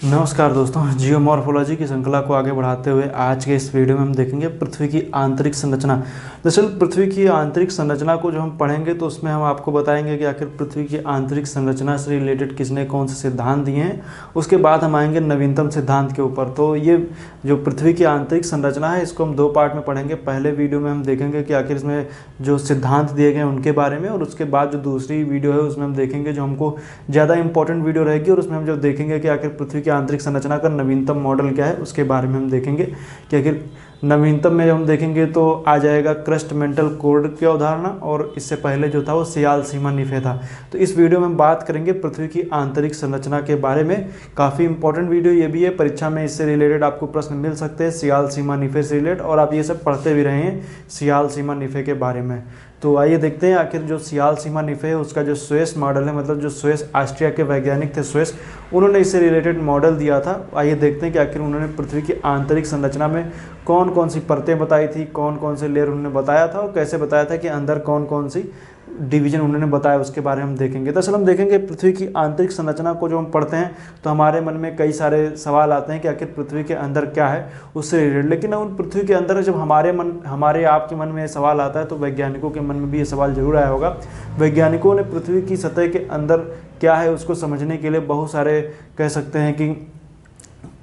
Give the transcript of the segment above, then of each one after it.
नमस्कार दोस्तों, जियोमॉर्फोलॉजी की श्रृंखला को आगे बढ़ाते हुए आज के इस वीडियो में हम देखेंगे पृथ्वी की आंतरिक संरचना। दरअसल पृथ्वी की आंतरिक संरचना को जो हम पढ़ेंगे तो उसमें हम आपको बताएंगे कि आखिर पृथ्वी की आंतरिक संरचना से रिलेटेड किसने कौन से सिद्धांत दिए हैं। उसके बाद हम आएंगे नवीनतम सिद्धांत के ऊपर। तो ये जो पृथ्वी की आंतरिक संरचना है इसको हम दो पार्ट में पढ़ेंगे। पहले वीडियो में हम देखेंगे कि आखिर इसमें जो सिद्धांत दिए गए हैं उनके बारे में, और उसके बाद जो दूसरी वीडियो है उसमें हम देखेंगे जो हमको ज़्यादा इंपॉर्टेंट वीडियो रहेगी, और उसमें हम जो देखेंगे कि आखिर पृथ्वी की आंतरिक संरचना का नवीनतम मॉडल क्या है उसके बारे में हम देखेंगे कि आखिर नवीनतम में जब हम देखेंगे तो आ जाएगा क्रस्ट मेंटल कोड की अवधारणा, और इससे पहले जो था वो सियाल सीमा निफे था। तो इस वीडियो में हम बात करेंगे पृथ्वी की आंतरिक संरचना के बारे में। काफ़ी इंपॉर्टेंट वीडियो ये भी है, परीक्षा में इससे रिलेटेड आपको प्रश्न मिल सकते हैं सियाल सीमा निफे से रिलेटेड, और आप ये सब पढ़ते भी रहे हैं सियाल सीमा निफे के बारे में। तो आइए देखते हैं आखिर जो सियाल सीमा निफे है उसका जो स्वेस मॉडल है, मतलब जो स्वेस ऑस्ट्रिया के वैज्ञानिक थे स्वेस, उन्होंने इससे रिलेटेड मॉडल दिया था। आइए देखते हैं कि आखिर उन्होंने पृथ्वी की आंतरिक संरचना में कौन कौन सी परतें बताई थी, कौन कौन से लेयर उन्होंने बताया था, और कैसे बताया था कि अंदर कौन कौन सी डिवीजन उन्होंने बताया, उसके बारे में हम देखेंगे। दरअसल हम देखेंगे पृथ्वी की आंतरिक संरचना को जो हम पढ़ते हैं तो हमारे मन में कई सारे सवाल आते हैं कि आखिर पृथ्वी के अंदर क्या है उससे रिलेटेड। लेकिन उन पृथ्वी के अंदर जब हमारे आपके मन में ये सवाल आता है तो वैज्ञानिकों के मन में भी ये सवाल जरूर आया होगा। वैज्ञानिकों ने पृथ्वी की सतह के अंदर क्या है उसको समझने के लिए बहुत सारे कह सकते हैं कि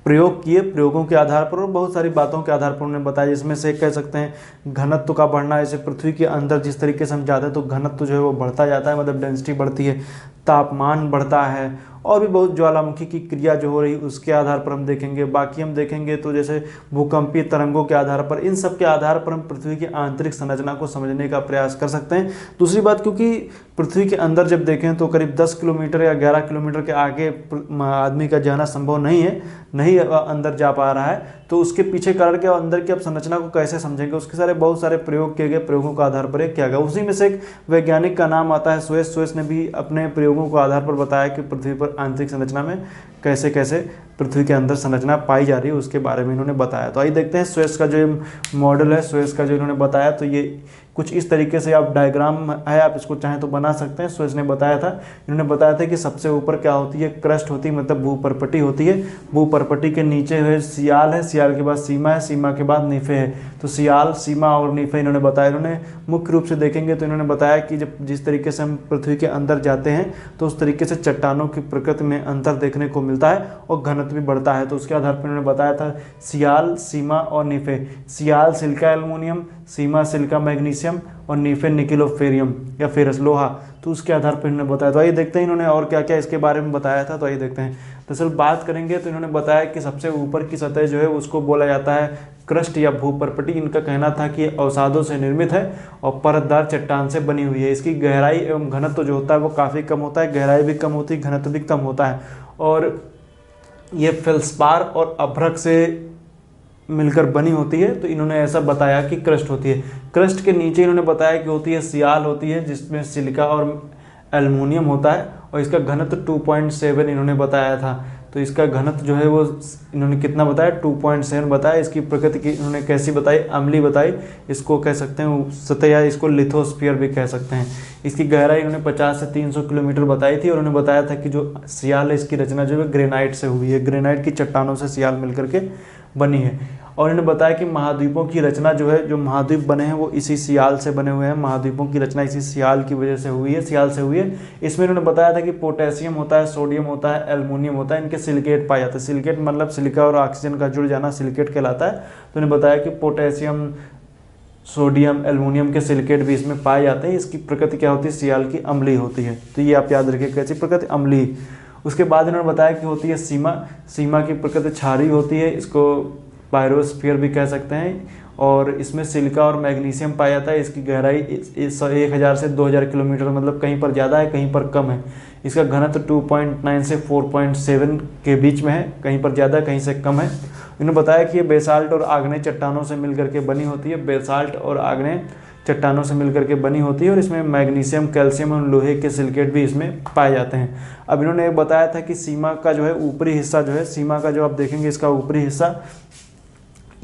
प्रयोग किए। प्रयोगों के आधार पर और बहुत सारी बातों के आधार पर उन्होंने बताया, जिसमें से कह सकते हैं घनत्व का बढ़ना। जैसे पृथ्वी के अंदर जिस तरीके से हम जाते हैं तो घनत्व जो है वो बढ़ता जाता है, मतलब डेंसिटी बढ़ती है, तापमान बढ़ता है, और भी बहुत ज्वालामुखी की क्रिया जो हो रही उसके आधार पर हम देखेंगे। बाकी हम देखेंगे तो जैसे भूकंपीय तरंगों के आधार पर, इन सब के आधार पर हम पृथ्वी की आंतरिक संरचना को समझने का प्रयास कर सकते हैं। दूसरी बात, क्योंकि पृथ्वी के अंदर जब देखें तो करीब 10 किलोमीटर या 11 किलोमीटर के आगे आदमी का जाना संभव नहीं है, नहीं अंदर जा पा रहा है, तो उसके पीछे कारण क्या, अंदर की अब संरचना को कैसे समझेंगे, उसके बहुत सारे प्रयोग किए गए। प्रयोगों के आधार पर किया गया, उसी में से एक वैज्ञानिक का नाम आता है स्वेस। स्वेस ने भी अपने प्रयोगों के आधार पर बताया कि पृथ्वी पर आंतरिक संरचना में कैसे कैसे पृथ्वी के अंदर संरचना पाई जा रही है, उसके बारे में इन्होंने बताया। तो आइए देखते हैं स्वेस का जो मॉडल है, स्वेस का जो इन्होंने बताया, तो ये कुछ इस तरीके से आप डायग्राम है, आप इसको चाहें तो बना सकते हैं। स्वेस ने बताया था, इन्होंने बताया था कि सबसे ऊपर क्या होती है, क्रस्ट होती है, मतलब भूपरपटी होती है। भूपरपटी के नीचे है सियाल है, सियाल के बाद सीमा है, सीमा के बाद निफे है। तो सियाल, सीमा और निफे इन्होंने बताया। इन्होंने मुख्य रूप से देखेंगे तो इन्होंने बताया कि जब जिस तरीके से हम पृथ्वी के अंदर जाते हैं तो उस तरीके से चट्टानों की प्रकृति में अंतर देखने को मिलता है और घनत्व भी बढ़ता है। तो उसके आधार पर इन्होंने बताया था सियाल, सीमा और निफे। सियाल सिलिका एल्युमिनियम, सीमा सिलिका मैग्नीशियम, और निफे निकेलोफेरियम या फेरस लोहा। तो उसके आधार पर इन्होंने बताया। तो आइए देखते हैं इन्होंने और क्या क्या इसके बारे में बताया था। तो आइए देखते हैं। दरअसल बात करेंगे तो इन्होंने बताया कि सबसे ऊपर की सतह जो है उसको बोला जाता है क्रस्ट या भूपरपटी। इनका कहना था कि अवसादों से निर्मित है और परतदार चट्टान से बनी हुई है। इसकी गहराई एवं घनत्व जो होता है वो काफ़ी कम होता है, गहराई भी कम होती है, घनत्व भी कम होता है, और ये फेल्सपार और अभ्रक से मिलकर बनी होती है। तो इन्होंने ऐसा बताया कि क्रस्ट होती है। क्रस्ट के नीचे इन्होंने बताया कि होती है सियाल होती है, जिसमें सिलिका और एल्युमिनियम होता है, और इसका घनत्व 2.7 इन्होंने बताया था। तो इसका घनत्व जो है वो इन्होंने कितना बताया, 2.7 बताया। इसकी प्रकृति की इन्होंने कैसी बताई, अम्लीय बताई। इसको कह सकते हैं सतह, या इसको लिथोस्फीयर भी कह सकते हैं। इसकी गहराई इन्होंने 50 से 300 किलोमीटर बताई थी, और उन्होंने बताया था कि जो सियाल है इसकी रचना जो है ग्रेनाइट से हुई है, ग्रेनाइट की चट्टानों से सियाल मिलकर के बनी है। और इन्होंने बताया कि महाद्वीपों की रचना जो है, जो महाद्वीप बने हैं वो इसी सियाल से बने हुए हैं। महाद्वीपों की रचना इसी सियाल की वजह से हुई है, सियाल से हुई है। इसमें इन्होंने बताया था कि पोटेशियम होता है, सोडियम होता है, एल्युमिनियम होता है, इनके सिलिकेट पाए जाते हैं। सिलिकेट मतलब सिलिका और ऑक्सीजन का जुड़ जाना सिलिकेट कहलाता है। तो इन्होंने बताया कि पोटेशियम, सोडियम, एल्युमिनियम के सिलिकेट भी इसमें पाए जाते हैं। इसकी प्रकृति क्या होती है, सियाल की अम्लीय होती है। तो ये आप याद रखिए, कैसी प्रकृति, अम्लीय। उसके बाद इन्होंने बताया कि होती है सीमा। सीमा की प्रकृति क्षारीय होती है, इसको पायरोस्फीयर भी कह सकते हैं, और इसमें सिलिका और मैग्नीशियम पाया जाता है। इसकी गहराई 1000 से 2000 किलोमीटर, मतलब कहीं पर ज़्यादा है कहीं पर कम है। इसका घनत्व 2.9 से 4.7 के बीच में है, कहीं पर ज़्यादा कहीं से कम है। इन्होंने बताया कि ये बेसाल्ट और आग्नेय चट्टानों से मिलकर के बनी होती है, बेसाल्ट और आग्नेय चट्टानों से मिलकर के बनी होती है, और इसमें मैग्नीशियम, कैल्शियम और लोहे के सिलिकेट भी इसमें पाए जाते हैं। अब इन्होंने बताया था कि सीमा का जो है ऊपरी हिस्सा जो है, सीमा का जो आप देखेंगे इसका ऊपरी हिस्सा,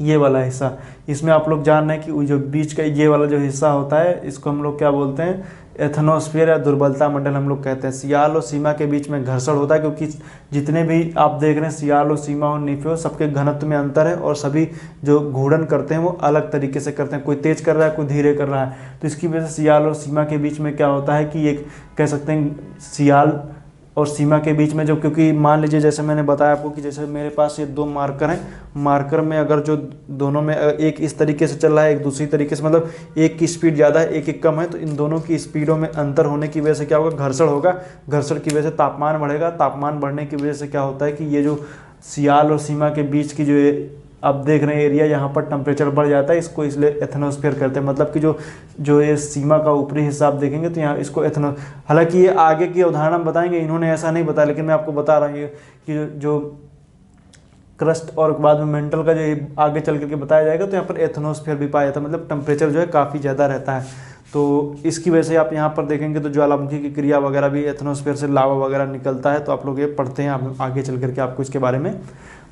ये वाला हिस्सा, इसमें आप लोग जान रहे हैं कि जो बीच का ये वाला जो हिस्सा होता है इसको हम लोग क्या बोलते हैं, एथनोस्फीयर या दुर्बलता मंडल हम लोग कहते हैं। सियाल और सीमा के बीच में घर्षण होता है, क्योंकि जितने भी आप देख रहे हैं सियाल और सीमा और निफे, सबके घनत्व में अंतर है और सभी जो घूर्णन करते हैं वो अलग तरीके से करते हैं, कोई तेज कर रहा है कोई धीरे कर रहा है। तो इसकी वजह से सियाल और सीमा के बीच में क्या होता है कि एक कह सकते हैं सियाल और सीमा के बीच में जो, क्योंकि मान लीजिए जैसे मैंने बताया आपको कि जैसे मेरे पास ये दो मार्कर हैं, मार्कर में अगर जो दोनों में एक इस तरीके से चल रहा है एक दूसरी तरीके से, मतलब एक की स्पीड ज़्यादा है एक कम है, तो इन दोनों की स्पीडों में अंतर होने की वजह से क्या होगा, घर्षण होगा। घर्षण की वजह से तापमान बढ़ेगा, तापमान बढ़ने की वजह से क्या होता है कि ये जो सियाल और सीमा के बीच की जो आप देख रहे हैं एरिया, यहाँ पर टेम्परेचर बढ़ जाता है, इसको इसलिए एथनोस्फीयर करते हैं। मतलब कि जो ये सीमा का ऊपरी हिस्सा आप देखेंगे तो यहाँ इसको एथनो, हालांकि ये आगे की उदाहरण हम बताएंगे, इन्होंने ऐसा नहीं बताया, लेकिन मैं आपको बता रहा हूँ कि जो क्रस्ट और बाद में मेंटल का जो आगे चल करके बताया जाएगा, तो यहाँ पर एथनोस्फीयर भी पाया जाता है, मतलब टेम्परेचर जो है काफ़ी ज़्यादा रहता है। तो इसकी वजह से आप यहाँ पर देखेंगे तो ज्वालामुखी की क्रिया वगैरह भी, एथनोस्फीयर से लावा वगैरह निकलता है, तो आप लोग ये पढ़ते हैं, आप आगे चल करके आपको इसके बारे में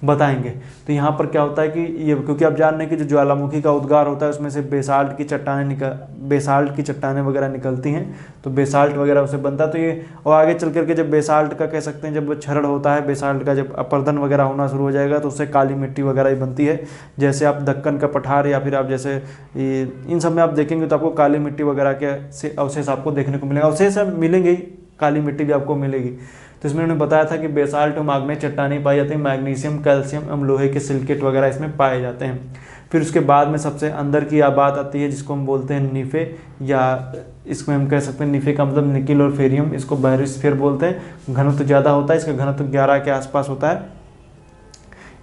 बताएंगे। तो यहाँ पर क्या होता है कि ये, क्योंकि आप जान रहे हैं कि जो ज्वालामुखी का उद्गार होता है उसमें से बेसाल्ट की चट्टानें वगैरह निकलती हैं, तो बेसाल्ट वगैरह उसे बनता है। तो ये और आगे चल करके जब बेसाल्ट का कह सकते हैं जब क्षरण होता है, बेसाल्ट का जब अपर्दन वगैरह होना शुरू हो जाएगा तो उससे काली मिट्टी वगैरह ही बनती है। जैसे आप दक्कन का पठार या फिर आप जैसे इन सब में आप देखेंगे तो आपको काली मिट्टी वगैरह के अवशेष आपको देखने को मिलेगा, अवशेष मिलेंगे ही, काली मिट्टी भी आपको मिलेगी। तो इसमें उन्होंने बताया था कि बेसाल्ट मैग्नेट चट्टानें पाई जाती हैं, मैग्नीशियम कैल्शियम एवं लोहे के सिलिकेट वगैरह इसमें पाए जाते हैं। फिर उसके बाद में सबसे अंदर की बात आती है जिसको हम बोलते हैं निफे, या इसमें हम कह सकते हैं निफे का मतलब निकिल और फेरियम, इसको बैरिस्फीयर बोलते हैं। घनत्व ज़्यादा होता है, इसका घनत्व 11 के आसपास होता है।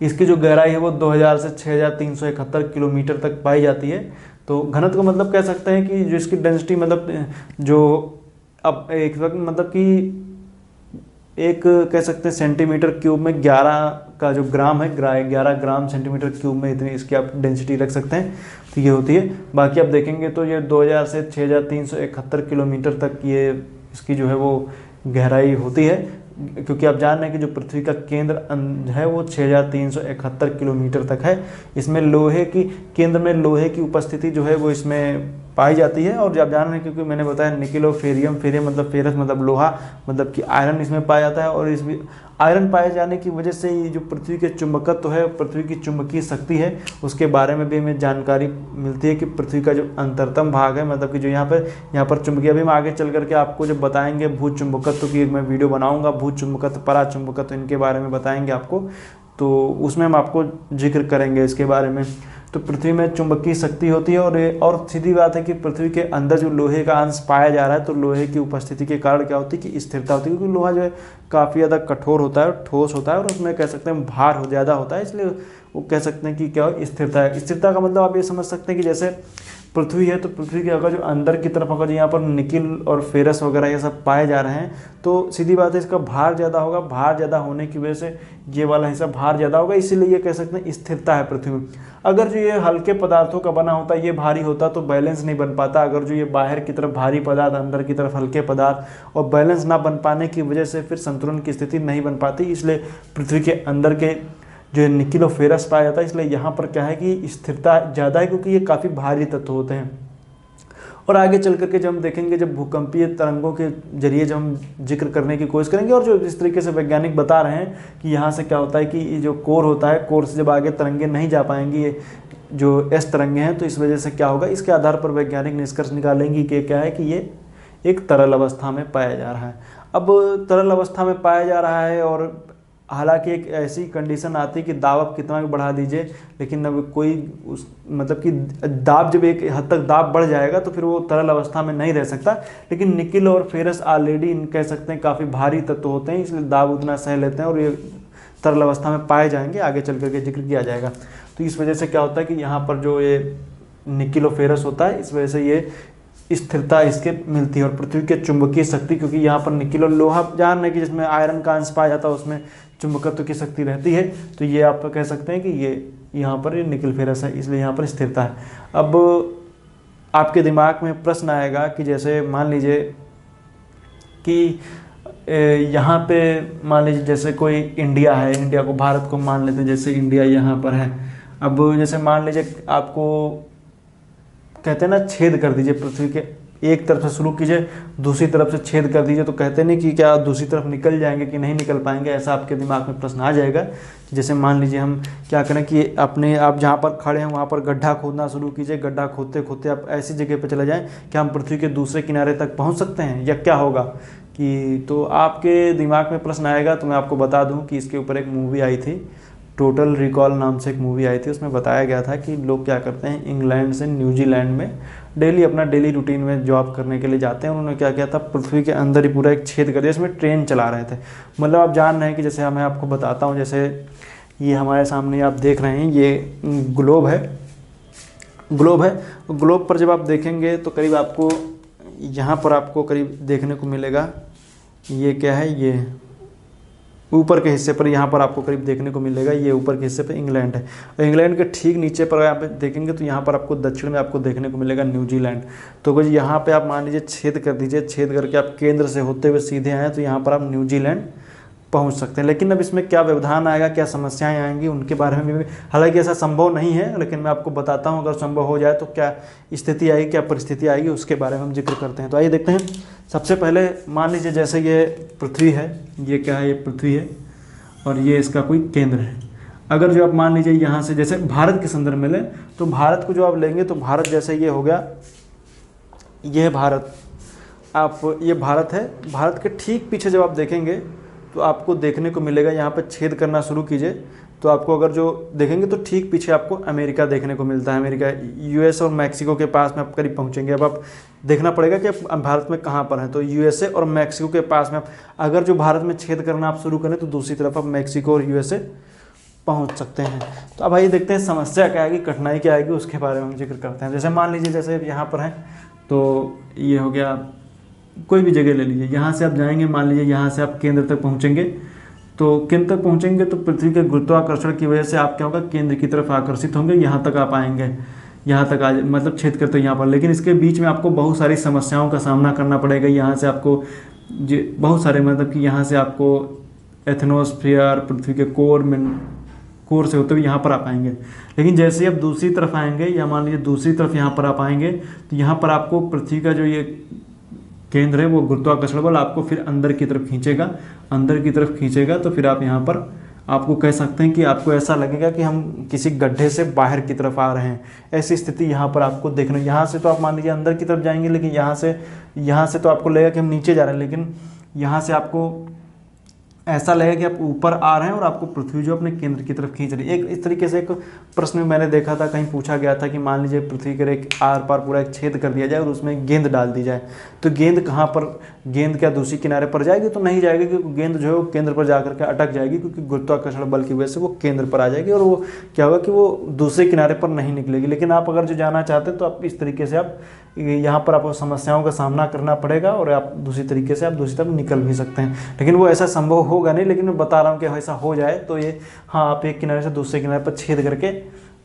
इसकी जो गहराई है वो 2000 से 6371 किलोमीटर तक पाई जाती है। तो घनत्व का मतलब कह सकते हैं कि जो इसकी डेंसिटी मतलब जो अब एक मतलब कि एक कह सकते हैं सेंटीमीटर क्यूब में 11 का जो ग्राम है, 11 ग्राम सेंटीमीटर क्यूब में इतनी इसकी आप डेंसिटी रख सकते हैं, तो ये होती है। बाकी आप देखेंगे तो ये 2000 से 6371 किलोमीटर तक ये इसकी जो है वो गहराई होती है, क्योंकि आप जान रहे हैं कि जो पृथ्वी का केंद्र है वो 6371 किलोमीटर तक है। इसमें लोहे की केंद्र में लोहे की उपस्थिति जो है वो इसमें पाई जाती है। और आप जान रहे हैं क्योंकि मैंने बताया निकिल और फेरियम, फेरियम मतलब फेरस मतलब लोहा, मतलब कि आयरन इसमें पाया जाता है। और इसमें आयरन पाए जाने की वजह से ये जो पृथ्वी के चुंबकत्व है, पृथ्वी की चुंबकीय शक्ति है, उसके बारे में भी हमें जानकारी मिलती है कि पृथ्वी का जो अंतरतम भाग है, मतलब कि जो यहाँ पर चुंबकीय, अभी हम आगे चल करके आपको जब बताएंगे भू चुंबकत्व की मैं वीडियो बनाऊंगा, भू चुंबकत्व परा चुंबकत्व इनके बारे में बताएंगे आपको, तो उसमें हम आपको जिक्र करेंगे इसके बारे में। तो पृथ्वी में चुंबकीय शक्ति होती है और सीधी बात है कि पृथ्वी के अंदर जो लोहे का अंश पाया जा रहा है, तो लोहे की उपस्थिति के कारण क्या होती है कि स्थिरता होती है, क्योंकि लोहा जो है काफ़ी ज़्यादा कठोर होता है, ठोस होता है और उसमें कह सकते हैं भार ज़्यादा होता है, इसलिए वो कह सकते हैं कि क्या स्थिरता है। स्थिरता का मतलब आप ये समझ सकते हैं कि जैसे पृथ्वी है तो पृथ्वी के अगर जो अंदर की तरफ अगर यहाँ पर निकिल और फेरस वगैरह ये सब पाए जा रहे हैं, तो सीधी बात है इसका भार ज़्यादा होगा, भार ज़्यादा होने की वजह से ये वाला हिस्सा भार ज़्यादा होगा, इसीलिए ये कह सकते हैं स्थिरता है पृथ्वी में। अगर जो ये हल्के पदार्थों का बना होता है, ये भारी होता तो बैलेंस नहीं बन पाता। अगर जो ये बाहर की तरफ भारी पदार्थ, अंदर की तरफ हल्के पदार्थ, और बैलेंस ना बन पाने की वजह से फिर संतुलन की स्थिति नहीं बन पाती, इसलिए पृथ्वी के अंदर के जो निकिल और फेरस पाया जाता है, इसलिए यहाँ पर क्या है कि स्थिरता ज़्यादा है, क्योंकि ये काफ़ी भारी तत्व होते हैं। और आगे चल करके जब हम देखेंगे, जब भूकंपीय तरंगों के जरिए जब हम जिक्र करने की कोशिश करेंगे, और जो इस तरीके से वैज्ञानिक बता रहे हैं कि यहाँ से क्या होता है कि ये जो कोर होता है, कोर से जब आगे तरंगे नहीं जा पाएंगी, ये जो एस तरंगे हैं, तो इस वजह से क्या होगा, इसके आधार पर वैज्ञानिक निष्कर्ष निकालेंगे कि क्या है कि ये एक तरल अवस्था में पाया जा रहा है। अब तरल अवस्था में पाया जा रहा है, और हालांकि एक ऐसी कंडीशन आती है कि दाब आप कितना भी बढ़ा दीजिए, लेकिन अब कोई उस मतलब कि दाब जब एक हद तक दाब बढ़ जाएगा तो फिर वो तरल अवस्था में नहीं रह सकता। लेकिन निकिल और फेरस ऑलरेडी कह सकते हैं काफ़ी भारी तत्व होते हैं, इसलिए दाब उतना सह लेते हैं और ये तरल अवस्था में पाए जाएंगे, आगे चल करके जिक्र किया जाएगा। तो इस वजह से क्या होता है कि यहाँ पर जो ये निकिल और फेरस होता है, इस वजह से ये स्थिरता इसके मिलती है। और पृथ्वी के चुंबकीय शक्ति, क्योंकि यहाँ पर निकिल और लोहा जान रहे कि जिसमें आयरन का अंश पाया जाता है उसमें चुंबकत्व की शक्ति रहती है, तो ये आप कह सकते हैं कि ये यहाँ पर ये निकिल फेरस है, इसलिए यहाँ पर स्थिरता है। अब आपके दिमाग में प्रश्न आएगा कि जैसे मान लीजिए कि यहाँ पे मान लीजिए जैसे कोई इंडिया है, इंडिया को, भारत को मान लेते हैं, जैसे इंडिया यहाँ पर है। अब जैसे मान लीजिए आपको कहते हैं ना छेद कर दीजिए पृथ्वी के एक तरफ से शुरू कीजिए, दूसरी तरफ से छेद कर दीजिए, तो कहते नहीं कि क्या दूसरी तरफ निकल जाएंगे कि नहीं निकल पाएंगे, ऐसा आपके दिमाग में प्रश्न आ जाएगा। जैसे मान लीजिए हम क्या करें कि अपने आप जहाँ पर खड़े हैं वहाँ पर गड्ढा खोदना शुरू कीजिए, गड्ढा खोदते खोदते आप ऐसी जगह पर चले जाएँ कि हम पृथ्वी के दूसरे किनारे तक पहुँच सकते हैं, या क्या होगा कि तो आपके दिमाग में प्रश्न आएगा। तो मैं आपको बता दूं कि इसके ऊपर एक मूवी आई थी, टोटल रिकॉल नाम से एक मूवी आई थी, उसमें बताया गया था कि लोग क्या करते हैं, इंग्लैंड से न्यूजीलैंड में डेली रूटीन में जॉब करने के लिए जाते हैं। उन्होंने क्या किया था, पृथ्वी के अंदर ही पूरा एक छेद कर दिया, इसमें ट्रेन चला रहे थे। मतलब आप जान रहे हैं कि जैसे मैं आपको बताता हूँ, जैसे ये हमारे सामने आप देख रहे हैं, ये ग्लोब है, ग्लोब पर जब आप देखेंगे तो करीब आपको यहाँ पर आपको करीब देखने को मिलेगा, ये क्या है, ये ऊपर के हिस्से पर यहाँ पर आपको करीब देखने को मिलेगा, ये ऊपर के हिस्से पर इंग्लैंड है, और इंग्लैंड के ठीक नीचे पर यहाँ पे देखेंगे तो यहाँ पर आपको दक्षिण में आपको देखने को मिलेगा न्यूजीलैंड। तो कुछ यहाँ पे आप मान लीजिए छेद कर दीजिए, छेद करके आप केंद्र से होते हुए सीधे आए तो यहाँ पर आप न्यूजीलैंड पहुंच सकते हैं। लेकिन अब इसमें क्या व्यवधान आएगा, क्या समस्याएं आएंगी, उनके बारे में भी, हालांकि ऐसा संभव नहीं है, लेकिन मैं आपको बताता हूं अगर संभव हो जाए तो क्या स्थिति आएगी, क्या परिस्थिति आएगी, उसके बारे में हम जिक्र करते हैं। तो आइए देखते हैं। सबसे पहले मान लीजिए जैसे ये पृथ्वी है, ये क्या है, ये पृथ्वी है और ये इसका कोई केंद्र है। अगर जो आप मान लीजिए यहाँ से जैसे भारत के संदर्भ में लें तो भारत को जो आप लेंगे तो भारत जैसे ये हो गया, ये है भारत, आप ये भारत है, भारत के ठीक पीछे जब आप देखेंगे तो आपको देखने को मिलेगा, यहाँ पर छेद करना शुरू कीजिए तो आपको अगर जो देखेंगे तो ठीक पीछे आपको अमेरिका देखने को मिलता है। अमेरिका, यूएस और मैक्सिको के पास में आप करीब पहुँचेंगे। अब आप देखना पड़ेगा कि भारत में कहाँ पर है, तो यूएसए और मैक्सिको के पास में आप अगर जो भारत में छेद करना आप शुरू करें तो दूसरी तरफ आप मैक्सिको और यूएसए पहुँच सकते हैं। तो अब आइए देखते हैं समस्या क्या आएगी, कठिनाई क्या आएगी, उसके बारे में हम जिक्र करते हैं। जैसे मान लीजिए जैसे यहाँ पर हैं तो ये हो गया, कोई भी जगह ले लीजिए, यहाँ से आप जाएंगे, मान लीजिए यहाँ से आप केंद्र तक पहुँचेंगे, तो केंद्र तक पहुँचेंगे तो पृथ्वी के गुरुत्वाकर्षण की वजह से आप क्या होगा, केंद्र की तरफ आकर्षित होंगे, यहाँ तक आप आएंगे, यहाँ तक आ मतलब छेद करते यहाँ पर। लेकिन इसके बीच में आपको बहुत सारी समस्याओं का सामना करना पड़ेगा। यहाँ से आपको बहुत सारे मतलब कि यहाँ से आपको एथनोस्फीयर, पृथ्वी के कोर से होते हुए यहाँ पर आप आएंगे। लेकिन जैसे आप दूसरी तरफ आएंगे, या मान लीजिए दूसरी तरफ यहाँ पर आप आएंगे, तो यहाँ पर आपको पृथ्वी का जो ये केंद्र है वो गुरुत्वाकर्षण बल आपको फिर अंदर की तरफ खींचेगा, अंदर की तरफ खींचेगा। तो फिर आप यहाँ पर आपको कह सकते हैं कि आपको ऐसा लगेगा कि हम किसी गड्ढे से बाहर की तरफ आ रहे हैं, ऐसी स्थिति यहाँ पर आपको देखने। यहाँ से तो आप मान लीजिए अंदर की तरफ जाएंगे, लेकिन यहाँ से तो आपको लगेगा कि हम नीचे जा रहे हैं, लेकिन यहाँ से आपको ऐसा लगेगा कि आप ऊपर आ रहे हैं और आपको पृथ्वी जो अपने केंद्र की तरफ खींच रही है। एक इस तरीके से एक प्रश्न में मैंने देखा था, कहीं पूछा गया था कि मान लीजिए पृथ्वी के एक आर पार पूरा एक छेद कर दिया जाए और उसमें गेंद डाल दी जाए, तो गेंद कहाँ पर, गेंद क्या दूसरी किनारे पर जाएगी? तो नहीं जाएगी, क्योंकि गेंद जो है वो केंद्र पर जाकर के अटक जाएगी, क्योंकि गुरुत्वाकर्षण बल की वजह से वो केंद्र पर आ जाएगी और वो क्या होगा कि वो दूसरे किनारे पर नहीं निकलेगी। लेकिन आप अगर जो जाना चाहते हैं तो आप इस तरीके से आप यहाँ पर आपको समस्याओं का सामना करना पड़ेगा और आप दूसरी तरीके से आप दूसरी तरफ निकल भी सकते हैं। लेकिन वो ऐसा संभव होगा नहीं, लेकिन मैं बता रहा हूँ कि ऐसा हो जाए तो ये हाँ, आप एक किनारे से दूसरे किनारे पर छेद करके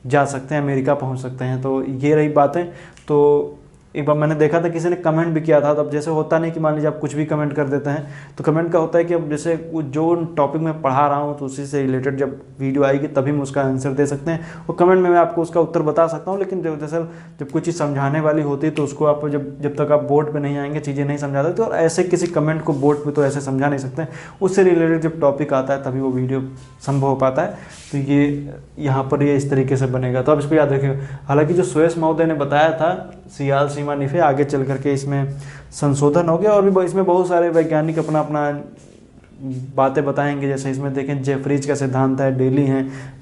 जा सकते हैं, अमेरिका पहुँच सकते हैं। तो ये रही बातें। तो एक बार मैंने देखा था किसी ने कमेंट भी किया था, तो अब जैसे होता नहीं कि मान लीजिए आप कुछ भी कमेंट कर देते हैं, तो कमेंट का होता है कि अब जैसे जो टॉपिक मैं पढ़ा रहा हूँ तो उसी से रिलेटेड जब वीडियो आएगी तभी हम उसका आंसर दे सकते हैं, और कमेंट में मैं आपको उसका उत्तर बता सकता हूँ। लेकिन जब कोई चीज़ समझाने वाली होती है तो उसको आप जब तक आप बोर्ड पर नहीं आएंगे, चीज़ें नहीं समझा सकते, और ऐसे किसी कमेंट को बोर्ड पर तो ऐसे समझा नहीं सकते, उससे रिलेटेड जब टॉपिक आता है तभी वो वीडियो संभव हो पाता है। तो ये यहाँ पर ये इस तरीके से बनेगा, तो आप इसको याद रखिएगा। हालांकि जो सुयश महोदय ने बताया था सियाल सीमा निफे, आगे चल करके इसमें संशोधन हो गया और भी इसमें बहुत सारे वैज्ञानिक अपना अपना बातें बताएंगे। जैसे इसमें देखें जेफरीज का सिद्धांत है, डेली हैं,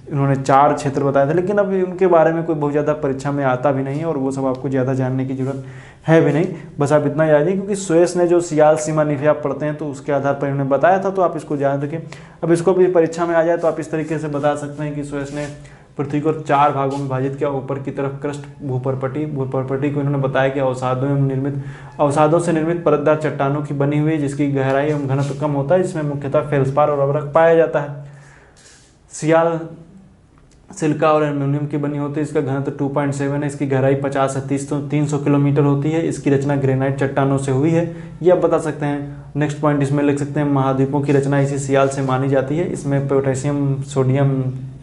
इन्होंने 4 क्षेत्र बताए थे, लेकिन अब उनके बारे में कोई बहुत ज़्यादा परीक्षा में आता भी नहीं है और वो सब आपको ज़्यादा जानने की जरूरत है भी नहीं। बस आप इतना याद है, क्योंकि सुयश ने जो सियाल सीमा निफे आप पढ़ते हैं तो उसके आधार पर इन्होंने बताया था, तो आप इसको जान रखें। अब इसको भी परीक्षा में आ जाए तो आप इस तरीके से बता सकते हैं कि सुयश ने पृथ्वी को 4 भागों में विभाजित किया। ऊपर की तरफ क्रस्ट, भूपरपटी को इन्होंने बताया कि अवसादों से निर्मित परतदार चट्टानों की बनी हुई, जिसकी गहराई एवं घनत्व कम होता है, जिसमें मुख्यतः फेल्सपार और अवरक पाया जाता है। सियाल सिलिका और एल्युमिनियम की बनी होती है, इसका घनत्व 2.7 है, इसकी गहराई 50 से 300 किलोमीटर होती है, इसकी रचना ग्रेनाइट चट्टानों से हुई है, ये आप बता सकते हैं। नेक्स्ट पॉइंट इसमें लिख सकते हैं, महाद्वीपों की रचना इसी सियाल से मानी जाती है, इसमें पोटेशियम, सोडियम,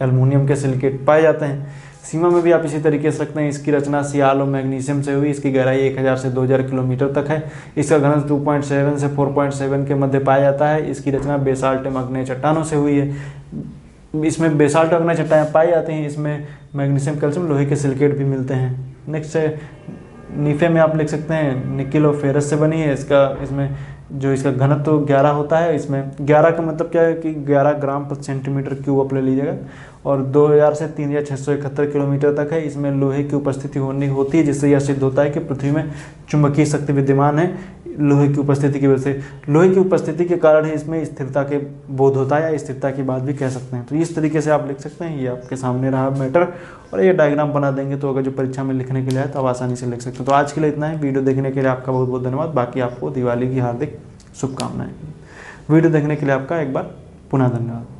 एल्युमिनियम के सिलिकेट पाए जाते हैं। सीमा में भी आप इसी तरीके से रखते हैं। इसकी रचना सियाल और मैग्नीशियम से हुई। इसकी गहराई 1000 से 2000 किलोमीटर तक है। इसका घनत्व 2.7 से 4.7 के मध्य पाया जाता है। इसकी रचना बेसाल्ट आग्नेय चट्टानों से हुई है। इसमें बेसाल्ट आग्नेय चट्टानें पाई जाती हैं। इसमें मैग्नीशियम, कैल्शियम, लोहे के सिलिकेट भी मिलते हैं। नेक्स्ट है नीफे में आप लिख सकते हैं निकिल और फेरस से बनी है। इसमें जो इसका घनत्व तो 11 होता है। इसमें 11 का मतलब क्या है कि 11 ग्राम प्रति सेंटीमीटर क्यूब आप ले लीजिएगा, और 2000 से 3671 किलोमीटर तक है। इसमें लोहे की उपस्थिति होती है, जिससे यह सिद्ध होता है कि पृथ्वी में चुंबकीय शक्ति विद्यमान है लोहे की उपस्थिति की वजह से। लोहे की उपस्थिति के कारण ही इसमें स्थिरता के बोध होता है, या स्थिरता की बात भी कह सकते हैं। तो इस तरीके से आप लिख सकते हैं। ये आपके सामने रहा मैटर, और ये डायग्राम बना देंगे तो अगर जो परीक्षा में लिखने के लिए है तो आप आसानी से लिख सकते हैं। तो आज के लिए इतना ही। वीडियो देखने के लिए आपका बहुत बहुत धन्यवाद। बाकी आपको दिवाली की हार्दिक शुभकामनाएं। वीडियो देखने के लिए आपका एक बार पुनः धन्यवाद।